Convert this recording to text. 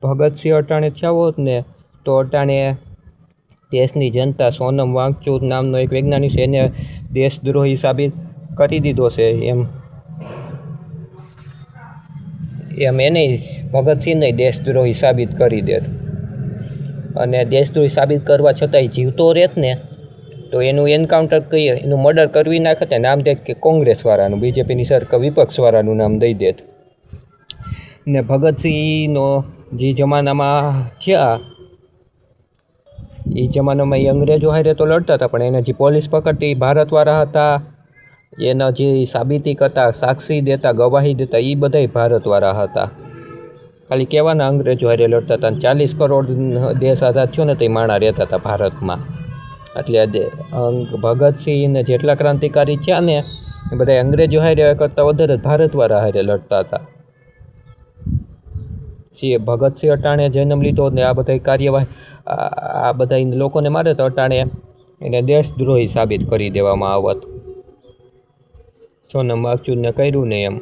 ભગતસિંહ અટાણે થયા હોત ને તો અટાણે દેશની જનતા સોનમ વાંગચુક નામનો એક વૈજ્ઞાનિક છે એને દેશદ્રોહી સાબિત કરી દીધો છે એમ એને ભગતસિંહને દેશદ્રોહી સાબિત કરી દેત અને દેશદ્રોહી સાબિત કરવા છતાંય જીવતો રહેત ને તો એનું એન્કાઉન્ટર કહીએ એનું મર્ડર કરવી નાખે નામ દે કે કોંગ્રેસવાળાનું બીજેપીની સરકાર વિપક્ષવાળાનું નામ દઈ દેત ને ભગતસિંહનો જે જમાનામાં થયા એ જમાનામાં એ અંગ્રેજો હારે તો લડતા હતા પણ એને જે પોલીસ પકડતી ભારતવાળા હતા એના જે સાબિતી કરતા સાક્ષી દેતા ગવાહી દેતા એ બધાય ભારતવાળા હતા ખાલી કહેવાના અંગ્રેજો હારે લડતા હતા 40 કરોડ દેશ આઝાદ થયો ને તે માણા રહેતા હતા ભારતમાં એટલે ભગતસિંહ ને જેટલા ક્રાંતિકારી થયા ને એ બધા અંગ્રેજો હારે કરતાં વધારે ભારતવાળા હારે લડતા હતા ભગતસિંહ અટાણે જન્મ લીધો ને આ બધા કાર્યવાહી આ બધા લોકોને મારે તો અટાણે એને દેશદ્રોહી સાબિત કરી દેવામાં આવત સોનમ વાંગચુકને કર્યું ને એમ